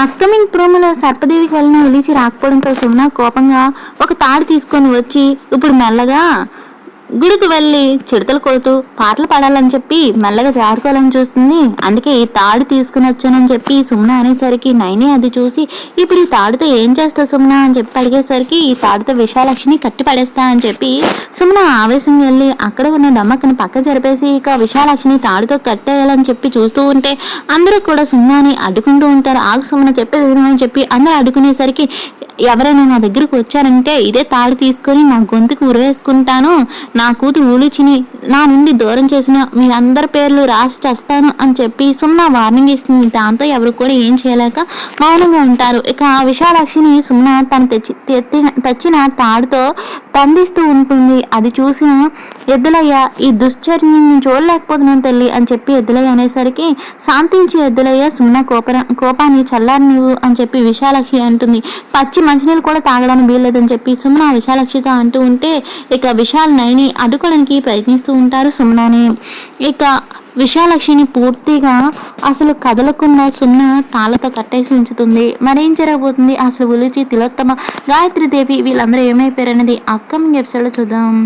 Upcoming ప్రోమోలో సర్పదేవికి వలన ఉలిచి రాకపోవడంతో సుమన కోపంగా ఒక తాడు తీసుకొని వచ్చి ఇప్పుడు మెల్లగా గుడికి వెళ్ళి చిడతలు కొడుతూ పాటలు పాడాలని చెప్పి మెల్లగా జాడుకోవాలని చూస్తుంది. అందుకే ఈ తాడు తీసుకుని వచ్చానని చెప్పి సుమన అనేసరికి నైని అది చూసి ఇప్పుడు ఈ తాడుతో ఏం చేస్తావు సుమన అని చెప్పి అడిగేసరికి ఈ తాడుతో విశాలక్షిని కట్టి పడేస్తా అని చెప్పి సుమన ఆవేశంగా వెళ్ళి అక్కడ ఉన్న డమ్మక్కని పక్క జరిపేసి ఇక విశాలక్షిని తాడుతో కట్టేయాలని చెప్పి చూస్తూ ఉంటే అందరూ కూడా సుమనని అడ్డుకుంటూ ఉంటారు. ఆగు సుమన చెప్పేది అని చెప్పి అందరూ అడ్డుకునేసరికి ఎవరైనా నా దగ్గరకు వచ్చారంటే ఇదే తాడు తీసుకొని నా గొంతుకు ఉరేసుకుంటాను, నా కూతురు ఉలిచిని నా నుండి దూరం చేసిన మీ అందరి పేర్లు రాసి చేస్తాను అని చెప్పి సుమన వార్నింగ్ ఇస్తుంది. దాంతో ఎవరు కూడా ఏం చేయలేక మౌనంగా ఉంటారు. ఇక ఆ విశాలాక్షిని సుమన తను తెచ్చిన తాడుతో తండిస్తూ ఉంటుంది. అది చూసిన ఎద్దులయ్య ఈ దుశ్చర్యని చూడలేకపోతున్నాను తల్లి అని చెప్పి ఎద్దులయ్య అనేసరికి శాంతించి ఎద్దులయ్య సుమన కోపాన్ని చల్లారి నువ్వు అని చెప్పి విశాలాక్షి అంటుంది. పచ్చి మంచినీళ్ళు కూడా తాగడానికి వీల్లేదని చెప్పి సుమన విశాలాక్షితో అంటూ ఉంటే ఇక విశాల్ నైని అడ్డుకోవడానికి ప్రయత్నిస్తూ ఉంటారు సుమనని. ఇక విశాలాక్షిని పూర్తిగా అసలు కదలకుండా సుమన తాళ్ళతో కట్టేసి ఉంచుతుంది. మరేం జరగబోతుంది, అసలు ఉలిచి తిలోత్తమ గాయత్రి దేవి వీళ్ళందరూ ఏమైపోయారనేది అప్కమింగ్ ఎపిసోడ్లో చూద్దాం.